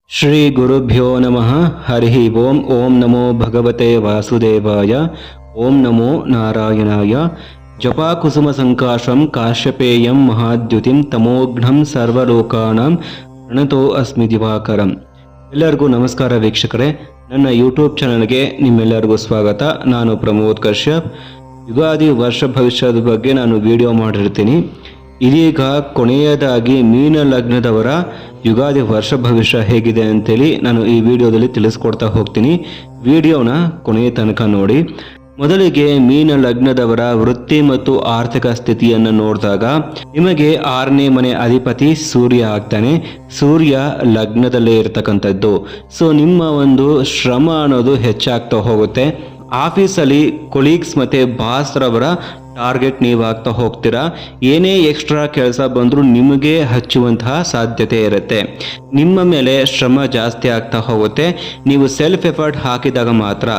ಶ್ರೀ ಗುರುಭ್ಯೋ ನಮಃ ಹರಿ ಓಂ. ಓಂ ನಮೋ ಭಗವತೆ ವಾಸುದೇವಾಯ. ಓಂ ನಮೋ ನಾರಾಯಣಾಯ. ಜಪಾಕುಸುಮ ಸಂಕಾಶಂ ಕಾಶ್ಯಪೇಯಂ ಮಹಾದ್ಯುತಿಂ ತಮೋಘ್ನಂ ಸರ್ವಲೋಕಾನಾಂ ಪ್ರಣತೋ ಅಸ್ಮಿ ದಿವಾಕರಂ. ಎಲ್ಲರಿಗೂ ನಮಸ್ಕಾರ ವೀಕ್ಷಕರೇ, ನನ್ನ ಯೂಟ್ಯೂಬ್ ಚಾನಲ್ಗೆ ನಿಮ್ಮೆಲ್ಲರಿಗೂ ಸ್ವಾಗತ. ನಾನು ಪ್ರಮೋದ್ ಕಶ್ಯಪ್. ಯುಗಾದಿ ವರ್ಷ ಭವಿಷ್ಯದ ಬಗ್ಗೆ ನಾನು ವಿಡಿಯೋ ಮಾಡಿರ್ತೀನಿ. ಇದೀಗ ಕೊನೆಯದಾಗಿ ಮೀನ ಲಗ್ನದವರ ಯುಗಾದಿ ವರ್ಷ ಭವಿಷ್ಯ ಹೇಗಿದೆ ಅಂತೇಳಿ ನಾನು ಈ ವಿಡಿಯೋದಲ್ಲಿ ತಿಳಿಸ್ಕೊಡ್ತಾ ಹೋಗ್ತೀನಿ. ವಿಡಿಯೋನ ಕೊನೆಯ ತನಕ ನೋಡಿ. ಮೊದಲಿಗೆ ಮೀನ ಲಗ್ನದವರ ವೃತ್ತಿ ಮತ್ತು ಆರ್ಥಿಕ ಸ್ಥಿತಿಯನ್ನು ನೋಡಿದಾಗ ನಿಮಗೆ 6ನೇ ಮನೆ ಅಧಿಪತಿ ಸೂರ್ಯ ಆಗ್ತಾನೆ. ಸೂರ್ಯ ಲಗ್ನದಲ್ಲೇ ಇರ್ತಕ್ಕಂಥದ್ದು. ಸೊ ನಿಮ್ಮ ಒಂದು ಶ್ರಮ ಅನ್ನೋದು ಹೆಚ್ಚಾಗ್ತಾ ಹೋಗುತ್ತೆ. ಆಫೀಸಲ್ಲಿ ಕೊಲೀಗ್ಸ್ ಮತ್ತು ಬಾಸ್ ರವರ ಟಾರ್ಗೆಟ್ ನೀವು ಆಗ್ತಾ ಹೋಗ್ತೀರಾ. ಏನೇ ಎಕ್ಸ್ಟ್ರಾ ಕೆಲಸ ಬಂದರೂ ನಿಮಗೆ ಹಚ್ಚುವಂತಹ ಸಾಧ್ಯತೆ ಇರುತ್ತೆ. ನಿಮ್ಮ ಮೇಲೆ ಶ್ರಮ ಜಾಸ್ತಿ ಆಗ್ತಾ ಹೋಗುತ್ತೆ. ನೀವು ಸೆಲ್ಫ್ ಎಫರ್ಟ್ ಹಾಕಿದಾಗ ಮಾತ್ರ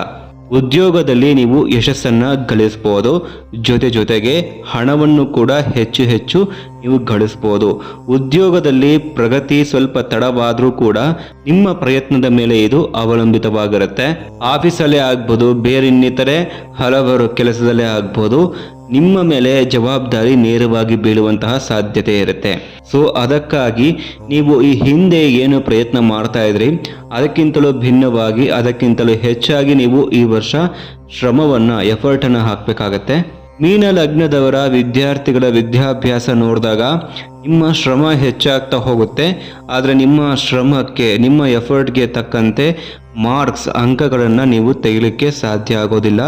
ಉದ್ಯೋಗದಲ್ಲಿ ನೀವು ಯಶಸ್ಸನ್ನು ಗಳಿಸ್ಬೋದು. ಜೊತೆಗೆ ಹಣವನ್ನು ಕೂಡ ಹೆಚ್ಚು ನೀವು ಗಳಿಸ್ಬೋದು. ಉದ್ಯೋಗದಲ್ಲಿ ಪ್ರಗತಿ ಸ್ವಲ್ಪ ತಡವಾದರೂ ಕೂಡ ನಿಮ್ಮ ಪ್ರಯತ್ನದ ಮೇಲೆ ಇದು ಅವಲಂಬಿತವಾಗಿರುತ್ತೆ. ಆಫೀಸಲ್ಲೇ ಆಗ್ಬೋದು, ಬೇರೆ ಇನ್ನಿತರೆ ಹಲವಾರು ಕೆಲಸದಲ್ಲೇ ಆಗ್ಬೋದು, ನಿಮ್ಮ ಮೇಲೆ ಜವಾಬ್ದಾರಿ ನೇರವಾಗಿ ಬೀಳುವಂತಹ ಸಾಧ್ಯತೆ ಇರುತ್ತೆ. ಸೊ ಅದಕ್ಕಾಗಿ ನೀವು ಈ ಹಿಂದೆ ಏನು ಪ್ರಯತ್ನ ಮಾಡ್ತಾ ಇದ್ರಿ ಅದಕ್ಕಿಂತಲೂ ಭಿನ್ನವಾಗಿ, ಅದಕ್ಕಿಂತಲೂ ಹೆಚ್ಚಾಗಿ ನೀವು ಈ ವರ್ಷ ಶ್ರಮವನ್ನು ಎಫರ್ಟನ್ನು ಹಾಕಬೇಕಾಗತ್ತೆ. ಮೀನ ಲಗ್ನದವರ ವಿದ್ಯಾರ್ಥಿಗಳ ವಿದ್ಯಾಭ್ಯಾಸ ನೋಡಿದಾಗ ನಿಮ್ಮ ಶ್ರಮ ಹೆಚ್ಚಾಗ್ತಾ ಹೋಗುತ್ತೆ. ಆದರೆ ನಿಮ್ಮ ಶ್ರಮಕ್ಕೆ, ನಿಮ್ಮ ಎಫರ್ಟ್ಗೆ ತಕ್ಕಂತೆ ಮಾರ್ಕ್ಸ್, ಅಂಕಗಳನ್ನು ನೀವು ತೆಗಿಲಿಕ್ಕೆ ಸಾಧ್ಯ ಆಗೋದಿಲ್ಲ.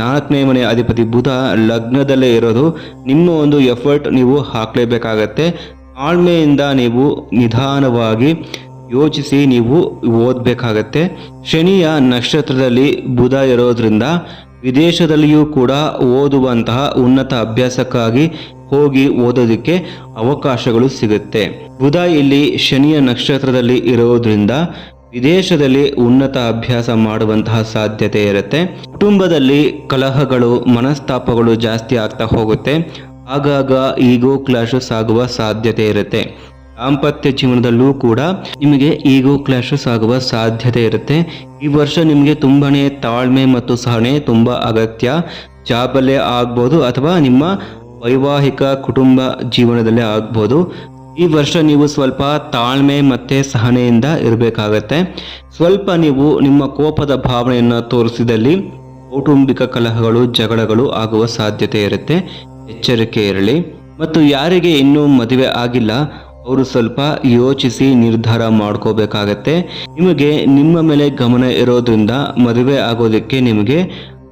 4ನೇ ಮನೆ ಅಧಿಪತಿ ಬುಧ ಲಗ್ನದಲ್ಲೇ ಇರೋದು. ನಿಮ್ಮ ಒಂದು ಎಫರ್ಟ್ ನೀವು ಹಾಕಲೇಬೇಕಾಗತ್ತೆ. ತಾಳ್ಮೆಯಿಂದ ನೀವು ನಿಧಾನವಾಗಿ ಯೋಚಿಸಿ ನೀವು ಓದಬೇಕಾಗತ್ತೆ. ಶನಿಯ ನಕ್ಷತ್ರದಲ್ಲಿ ಬುಧ ಇರೋದ್ರಿಂದ ವಿದೇಶದಲ್ಲಿಯೂ ಕೂಡ ಓದುವಂತಹ ಉನ್ನತ ಅಭ್ಯಾಸಕ್ಕಾಗಿ ಹೋಗಿ ಓದೋದಕ್ಕೆ ಅವಕಾಶಗಳು ಸಿಗುತ್ತೆ. ಬುಧ ಇಲ್ಲಿ ಶನಿಯ ನಕ್ಷತ್ರದಲ್ಲಿ ಇರೋದ್ರಿಂದ ವಿದೇಶದಲ್ಲಿ ಉನ್ನತ ಅಭ್ಯಾಸ ಮಾಡುವಂತಹ ಸಾಧ್ಯತೆ ಇರುತ್ತೆ. ಕುಟುಂಬದಲ್ಲಿ ಕಲಹಗಳು, ಮನಸ್ತಾಪಗಳು ಜಾಸ್ತಿ ಆಗ್ತಾ ಹೋಗುತ್ತೆ. ಆಗಾಗ ಈಗೋ ಕ್ಲಾಶಸ್ ಆಗುವ ಸಾಧ್ಯತೆ ಇರುತ್ತೆ. ದಾಂಪತ್ಯ ಜೀವನದಲ್ಲೂ ಕೂಡ ನಿಮಗೆ ಈಗೋ ಕ್ಲಾಶಸ್ ಆಗುವ ಸಾಧ್ಯತೆ ಇರುತ್ತೆ. ಈ ವರ್ಷ ನಿಮಗೆ ತುಂಬಾನೇ ತಾಳ್ಮೆ ಮತ್ತು ಸಹನೆ ತುಂಬ ಅಗತ್ಯ. ಜಾಬಲ್ಲೇ ಆಗ್ಬೋದು ಅಥವಾ ನಿಮ್ಮ ವೈವಾಹಿಕ ಕುಟುಂಬ ಜೀವನದಲ್ಲೇ ಆಗ್ಬೋದು. ಈ ವರ್ಷ ನೀವು ಸ್ವಲ್ಪ ತಾಳ್ಮೆ ಮತ್ತು ಸಹನೆಯಿಂದ ಇರಬೇಕಾಗತ್ತೆ. ಸ್ವಲ್ಪ ನೀವು ನಿಮ್ಮ ಕೋಪದ ಭಾವನೆಯನ್ನು ತೋರಿಸಿದಲ್ಲಿ ಕೌಟುಂಬಿಕ ಕಲಹಗಳು, ಜಗಳಗಳು ಆಗುವ ಸಾಧ್ಯತೆ ಇರುತ್ತೆ. ಎಚ್ಚರಿಕೆ ಇರಲಿ. ಮತ್ತು ಯಾರಿಗೆ ಇನ್ನೂ ಮದುವೆ ಆಗಿಲ್ಲ ಅವರು ಸ್ವಲ್ಪ ಯೋಚಿಸಿ ನಿರ್ಧಾರ ಮಾಡ್ಕೋಬೇಕಾಗತ್ತೆ. ನಿಮಗೆ ನಿಮ್ಮ ಮೇಲೆ ಗಮನ ಇರೋದ್ರಿಂದ ಮದುವೆ ಆಗೋದಕ್ಕೆ ನಿಮಗೆ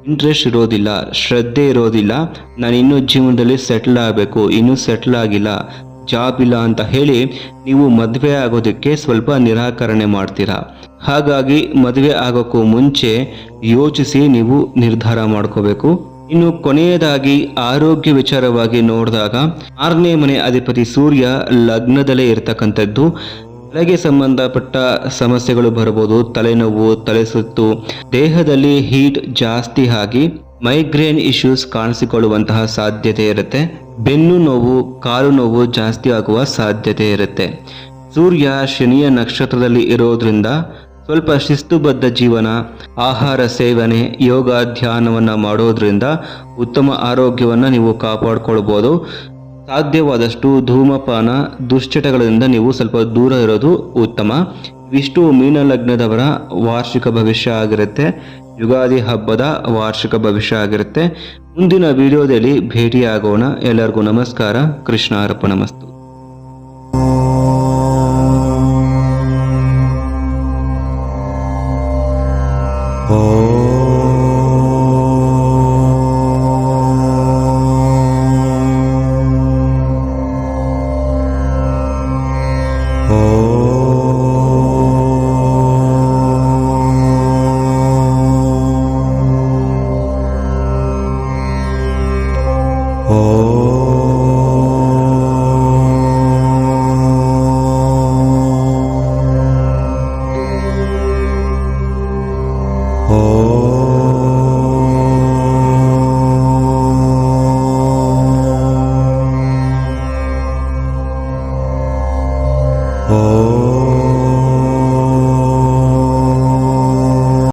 ಇಂಟ್ರೆಸ್ಟ್ ಇರೋದಿಲ್ಲ, ಶ್ರದ್ಧೆ ಇರೋದಿಲ್ಲ. ನಾನು ಇನ್ನೂ ಜೀವನದಲ್ಲಿ ಸೆಟ್ಲ್ ಆಗಬೇಕು, ಇನ್ನೂ ಸೆಟ್ಲ್ ಆಗಿಲ್ಲ, ಜಾಬ್ ಇಲ್ಲ ಅಂತ ಹೇಳಿ ನೀವು ಮದುವೆ ಆಗೋದಕ್ಕೆ ಸ್ವಲ್ಪ ನಿರಾಕರಣೆ ಮಾಡ್ತೀರಾ. ಹಾಗಾಗಿ ಮದುವೆ ಆಗೋಕ್ಕೂ ಮುಂಚೆ ಯೋಚಿಸಿ ನೀವು ನಿರ್ಧಾರ ಮಾಡ್ಕೋಬೇಕು. ಇನ್ನು ಕೊನೆಯದಾಗಿ ಆರೋಗ್ಯ ವಿಚಾರವಾಗಿ ನೋಡಿದಾಗ 6ನೇ ಮನೆ ಅಧಿಪತಿ ಸೂರ್ಯ ಲಗ್ನದಲ್ಲೇ ಇರತಕ್ಕಂಥದ್ದು. ತಲೆಗೆ ಸಂಬಂಧಪಟ್ಟ ಸಮಸ್ಯೆಗಳು ಬರ್ಬೋದು. ತಲೆನೋವು, ತಲೆ ಸುತ್ತು, ದೇಹದಲ್ಲಿ ಹೀಟ್ ಜಾಸ್ತಿ ಆಗಿ ಮೈಗ್ರೇನ್ ಇಶ್ಯೂಸ್ ಕಾಣಿಸಿಕೊಳ್ಳುವಂತಹ ಸಾಧ್ಯತೆ ಇರುತ್ತೆ. ಬೆನ್ನು ನೋವು, ಕಾಲು ನೋವು ಜಾಸ್ತಿ ಆಗುವ ಸಾಧ್ಯತೆ ಇರುತ್ತೆ. ಸೂರ್ಯ ಶನಿಯ ನಕ್ಷತ್ರದಲ್ಲಿ ಇರೋದ್ರಿಂದ ಸ್ವಲ್ಪ ಶಿಸ್ತುಬದ್ಧ ಜೀವನ, ಆಹಾರ ಸೇವನೆ, ಯೋಗ, ಧ್ಯಾನವನ್ನು ಮಾಡೋದ್ರಿಂದ ಉತ್ತಮ ಆರೋಗ್ಯವನ್ನು ನೀವು ಕಾಪಾಡ್ಕೊಳ್ಬೋದು. ಸಾಧ್ಯವಾದಷ್ಟು ಧೂಮಪಾನ, ದುಶ್ಚಟಗಳಿಂದ ನೀವು ಸ್ವಲ್ಪ ದೂರ ಇರೋದು ಉತ್ತಮ. ಇವಿಷ್ಟು ಮೀನ ಲಗ್ನದವರ ವಾರ್ಷಿಕ ಭವಿಷ್ಯ ಆಗಿರುತ್ತೆ. ಯುಗಾದಿ ಹಬ್ಬದ ವಾರ್ಷಿಕ ಭವಿಷ್ಯ ಆಗಿರುತ್ತೆ. ಮುಂದಿನ ವಿಡಿಯೋದಲ್ಲಿ ಭೇಟಿಯಾಗೋಣ. ಎಲ್ಲರಿಗೂ ನಮಸ್ಕಾರ. ಕೃಷ್ಣ ಅರ್ಪಣಮಸ್ತು.